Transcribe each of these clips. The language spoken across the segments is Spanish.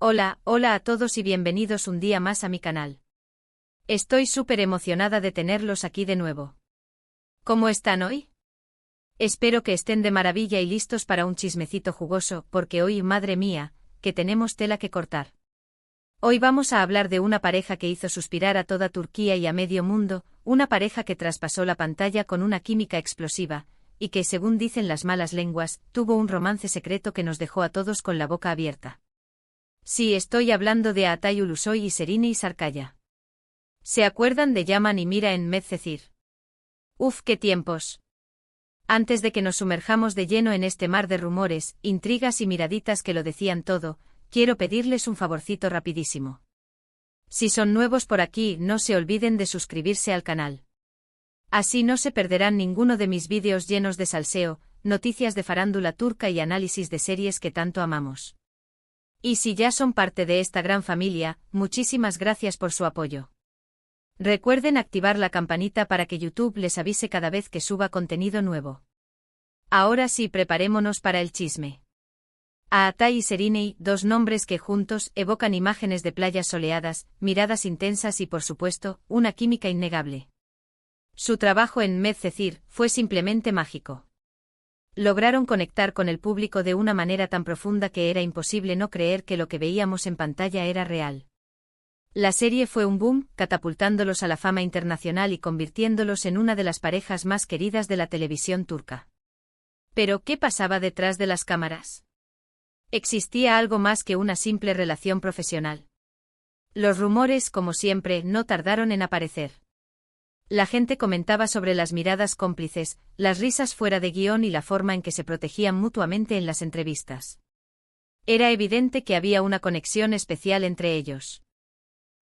Hola a todos y bienvenidos un día más a mi canal. Estoy súper emocionada de tenerlos aquí de nuevo. ¿Cómo están hoy? Espero que estén de maravilla y listos para un chismecito jugoso, porque hoy, madre mía, que tenemos tela que cortar. Hoy vamos a hablar de una pareja que hizo suspirar a toda Turquía y a medio mundo, una pareja que traspasó la pantalla con una química explosiva, y que, según dicen las malas lenguas, tuvo un romance secreto que nos dejó a todos con la boca abierta. Sí, estoy hablando de Atay Ulusoy y Serine Sarıkaya. ¿Se acuerdan de Yaman y Mira en Medcezir? ¡Uf, qué tiempos! Antes de que nos sumerjamos de lleno en este mar de rumores, intrigas y miraditas que lo decían todo, quiero pedirles un favorcito rapidísimo. Si son nuevos por aquí, no se olviden de suscribirse al canal. Así no se perderán ninguno de mis vídeos llenos de salseo, noticias de farándula turca y análisis de series que tanto amamos. Y si ya son parte de esta gran familia, muchísimas gracias por su apoyo. Recuerden activar la campanita para que YouTube les avise cada vez que suba contenido nuevo. Ahora sí, preparémonos para el chisme. Atay y Serine, dos nombres que juntos evocan imágenes de playas soleadas, miradas intensas y por supuesto, una química innegable. Su trabajo en Medcezir fue simplemente mágico. Lograron conectar con el público de una manera tan profunda que era imposible no creer que lo que veíamos en pantalla era real. La serie fue un boom, catapultándolos a la fama internacional y convirtiéndolos en una de las parejas más queridas de la televisión turca. Pero, ¿qué pasaba detrás de las cámaras? ¿Existía algo más que una simple relación profesional? Los rumores, como siempre, no tardaron en aparecer. La gente comentaba sobre las miradas cómplices, las risas fuera de guión y la forma en que se protegían mutuamente en las entrevistas. Era evidente que había una conexión especial entre ellos.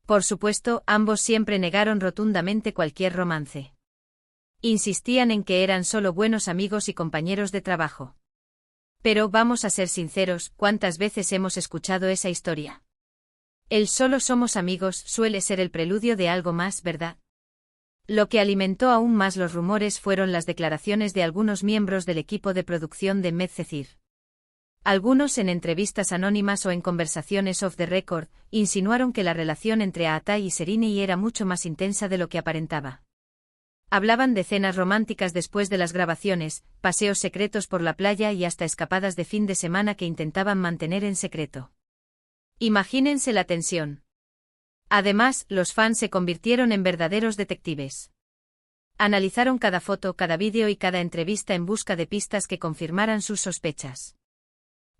Por supuesto, ambos siempre negaron rotundamente cualquier romance. Insistían en que eran solo buenos amigos y compañeros de trabajo. Pero vamos a ser sinceros, ¿cuántas veces hemos escuchado esa historia? El solo somos amigos suele ser el preludio de algo más, ¿verdad? Lo que alimentó aún más los rumores fueron las declaraciones de algunos miembros del equipo de producción de Medcezir. Algunos, en entrevistas anónimas o en conversaciones off the record, insinuaron que la relación entre Atay y Serine era mucho más intensa de lo que aparentaba. Hablaban de cenas románticas después de las grabaciones, paseos secretos por la playa y hasta escapadas de fin de semana que intentaban mantener en secreto. Imagínense la tensión. Además, los fans se convirtieron en verdaderos detectives. Analizaron cada foto, cada vídeo y cada entrevista en busca de pistas que confirmaran sus sospechas.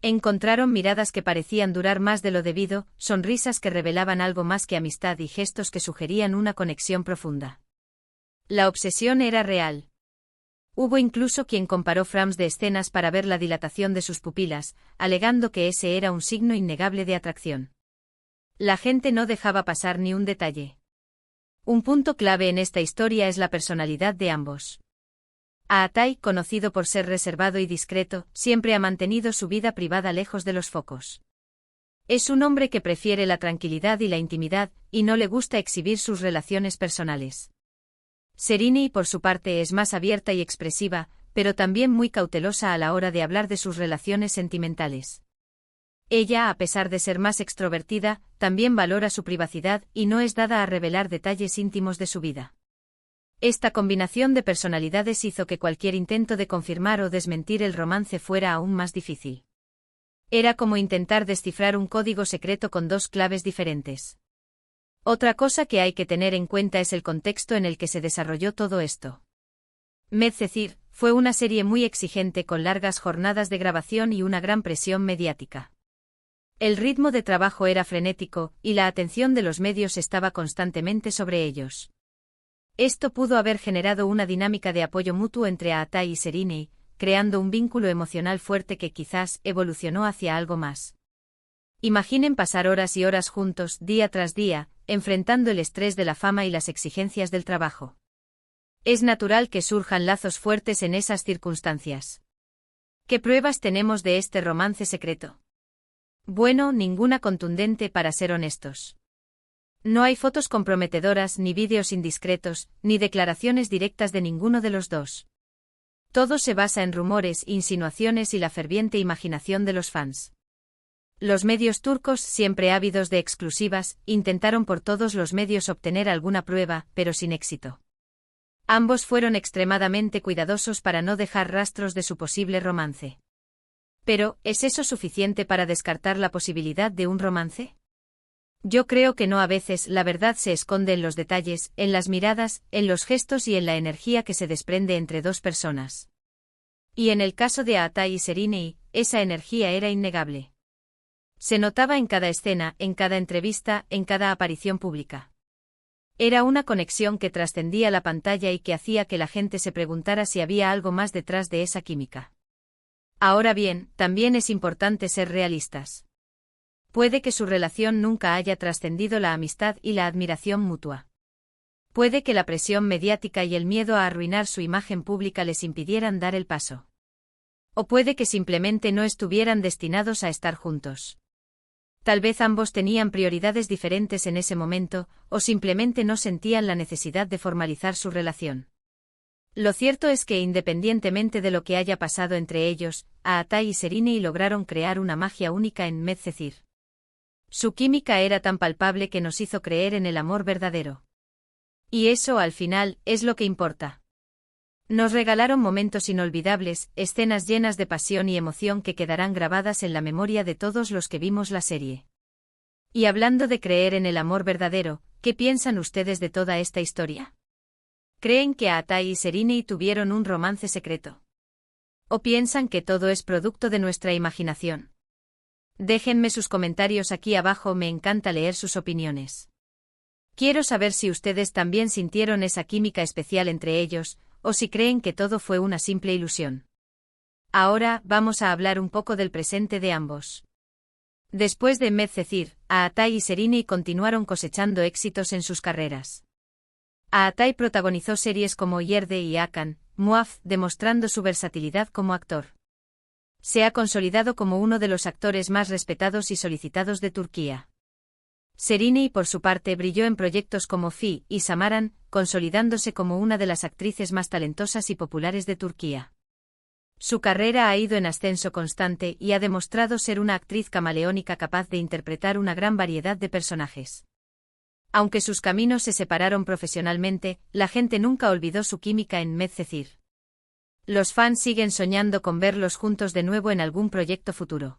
Encontraron miradas que parecían durar más de lo debido, sonrisas que revelaban algo más que amistad y gestos que sugerían una conexión profunda. La obsesión era real. Hubo incluso quien comparó frames de escenas para ver la dilatación de sus pupilas, alegando que ese era un signo innegable de atracción. La gente no dejaba pasar ni un detalle. Un punto clave en esta historia es la personalidad de ambos. Atay, conocido por ser reservado y discreto, siempre ha mantenido su vida privada lejos de los focos. Es un hombre que prefiere la tranquilidad y la intimidad, y no le gusta exhibir sus relaciones personales. Serine, por su parte, es más abierta y expresiva, pero también muy cautelosa a la hora de hablar de sus relaciones sentimentales. Ella, a pesar de ser más extrovertida, también valora su privacidad y no es dada a revelar detalles íntimos de su vida. Esta combinación de personalidades hizo que cualquier intento de confirmar o desmentir el romance fuera aún más difícil. Era como intentar descifrar un código secreto con dos claves diferentes. Otra cosa que hay que tener en cuenta es el contexto en el que se desarrolló todo esto. Medcezir fue una serie muy exigente con largas jornadas de grabación y una gran presión mediática. El ritmo de trabajo era frenético, y la atención de los medios estaba constantemente sobre ellos. Esto pudo haber generado una dinámica de apoyo mutuo entre Atay y Serine, creando un vínculo emocional fuerte que quizás evolucionó hacia algo más. Imaginen pasar horas y horas juntos, día tras día, enfrentando el estrés de la fama y las exigencias del trabajo. Es natural que surjan lazos fuertes en esas circunstancias. ¿Qué pruebas tenemos de este romance secreto? Bueno, ninguna contundente para ser honestos. No hay fotos comprometedoras, ni vídeos indiscretos, ni declaraciones directas de ninguno de los dos. Todo se basa en rumores, insinuaciones y la ferviente imaginación de los fans. Los medios turcos, siempre ávidos de exclusivas, intentaron por todos los medios obtener alguna prueba, pero sin éxito. Ambos fueron extremadamente cuidadosos para no dejar rastros de su posible romance. Pero, ¿es eso suficiente para descartar la posibilidad de un romance? Yo creo que no. A veces la verdad se esconde en los detalles, en las miradas, en los gestos y en la energía que se desprende entre dos personas. Y en el caso de Atay y Seriney, esa energía era innegable. Se notaba en cada escena, en cada entrevista, en cada aparición pública. Era una conexión que trascendía la pantalla y que hacía que la gente se preguntara si había algo más detrás de esa química. Ahora bien, también es importante ser realistas. Puede que su relación nunca haya trascendido la amistad y la admiración mutua. Puede que la presión mediática y el miedo a arruinar su imagen pública les impidieran dar el paso. O puede que simplemente no estuvieran destinados a estar juntos. Tal vez ambos tenían prioridades diferentes en ese momento, o simplemente no sentían la necesidad de formalizar su relación. Lo cierto es que independientemente de lo que haya pasado entre ellos, Atay y Seriney lograron crear una magia única en Medcezir. Su química era tan palpable que nos hizo creer en el amor verdadero. Y eso, al final, es lo que importa. Nos regalaron momentos inolvidables, escenas llenas de pasión y emoción que quedarán grabadas en la memoria de todos los que vimos la serie. Y hablando de creer en el amor verdadero, ¿qué piensan ustedes de toda esta historia? ¿Creen que Atay y Seriney tuvieron un romance secreto? ¿O piensan que todo es producto de nuestra imaginación? Déjenme sus comentarios aquí abajo, me encanta leer sus opiniones. Quiero saber si ustedes también sintieron esa química especial entre ellos, o si creen que todo fue una simple ilusión. Ahora, vamos a hablar un poco del presente de ambos. Después de Medcezir, Atay y Seriney continuaron cosechando éxitos en sus carreras. Atay protagonizó series como Yerde y Hakan, Muaf, demostrando su versatilidad como actor. Se ha consolidado como uno de los actores más respetados y solicitados de Turquía. Seriney, por su parte, brilló en proyectos como Fi y Samaran, consolidándose como una de las actrices más talentosas y populares de Turquía. Su carrera ha ido en ascenso constante y ha demostrado ser una actriz camaleónica capaz de interpretar una gran variedad de personajes. Aunque sus caminos se separaron profesionalmente, la gente nunca olvidó su química en Medcezir. Los fans siguen soñando con verlos juntos de nuevo en algún proyecto futuro.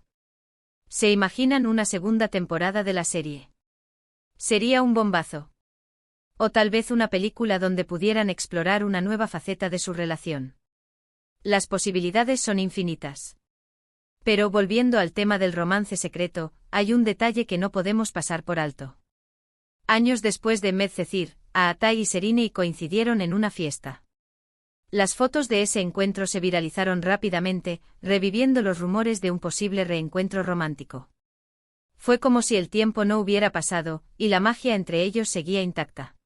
¿Se imaginan una segunda temporada de la serie? Sería un bombazo. O tal vez una película donde pudieran explorar una nueva faceta de su relación. Las posibilidades son infinitas. Pero volviendo al tema del romance secreto, hay un detalle que no podemos pasar por alto. Años después de Medcezir, Atay y Seriney coincidieron en una fiesta. Las fotos de ese encuentro se viralizaron rápidamente, reviviendo los rumores de un posible reencuentro romántico. Fue como si el tiempo no hubiera pasado, y la magia entre ellos seguía intacta.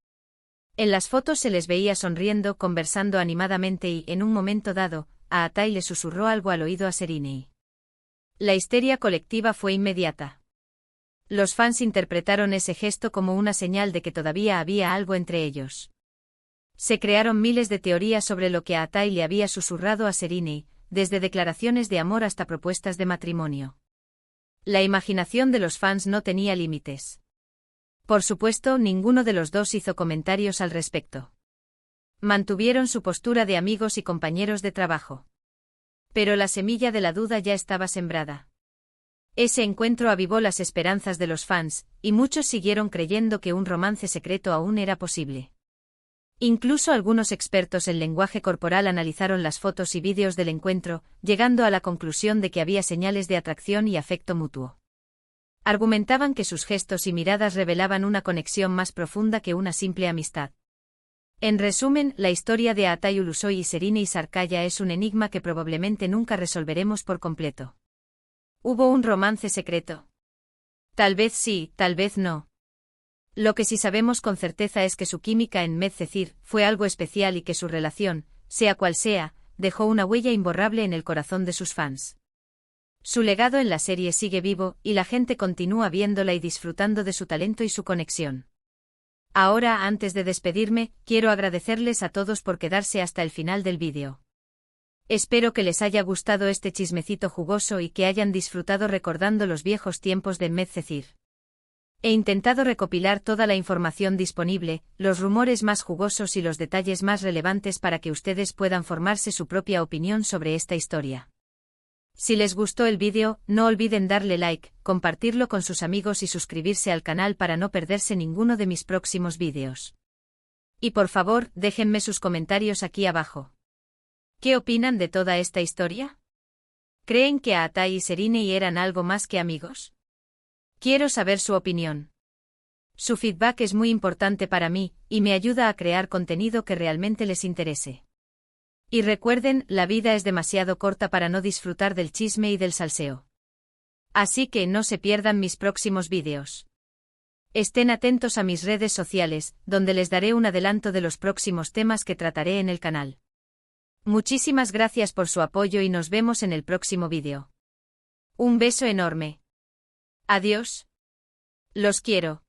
En las fotos se les veía sonriendo, conversando animadamente y, en un momento dado, Atay le susurró algo al oído a Seriney. La histeria colectiva fue inmediata. Los fans interpretaron ese gesto como una señal de que todavía había algo entre ellos. Se crearon miles de teorías sobre lo que Atay le había susurrado a Seriney, desde declaraciones de amor hasta propuestas de matrimonio. La imaginación de los fans no tenía límites. Por supuesto, ninguno de los dos hizo comentarios al respecto. Mantuvieron su postura de amigos y compañeros de trabajo. Pero la semilla de la duda ya estaba sembrada. Ese encuentro avivó las esperanzas de los fans, y muchos siguieron creyendo que un romance secreto aún era posible. Incluso algunos expertos en lenguaje corporal analizaron las fotos y vídeos del encuentro, llegando a la conclusión de que había señales de atracción y afecto mutuo. Argumentaban que sus gestos y miradas revelaban una conexión más profunda que una simple amistad. En resumen, la historia de Atay Ulusoy y Seriney Sarkaya es un enigma que probablemente nunca resolveremos por completo. ¿Hubo un romance secreto? Tal vez sí, tal vez no. Lo que sí sabemos con certeza es que su química en Medcezir fue algo especial y que su relación, sea cual sea, dejó una huella imborrable en el corazón de sus fans. Su legado en la serie sigue vivo, y la gente continúa viéndola y disfrutando de su talento y su conexión. Ahora, antes de despedirme, quiero agradecerles a todos por quedarse hasta el final del vídeo. Espero que les haya gustado este chismecito jugoso y que hayan disfrutado recordando los viejos tiempos de Medcezir. He intentado recopilar toda la información disponible, los rumores más jugosos y los detalles más relevantes para que ustedes puedan formarse su propia opinión sobre esta historia. Si les gustó el vídeo, no olviden darle like, compartirlo con sus amigos y suscribirse al canal para no perderse ninguno de mis próximos vídeos. Y por favor, déjenme sus comentarios aquí abajo. ¿Qué opinan de toda esta historia? ¿Creen que Aatai y Serinei eran algo más que amigos? Quiero saber su opinión. Su feedback es muy importante para mí, y me ayuda a crear contenido que realmente les interese. Y recuerden, la vida es demasiado corta para no disfrutar del chisme y del salseo. Así que no se pierdan mis próximos vídeos. Estén atentos a mis redes sociales, donde les daré un adelanto de los próximos temas que trataré en el canal. Muchísimas gracias por su apoyo y nos vemos en el próximo vídeo. Un beso enorme. Adiós. Los quiero.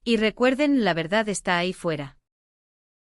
Y recuerden, la verdad está ahí fuera.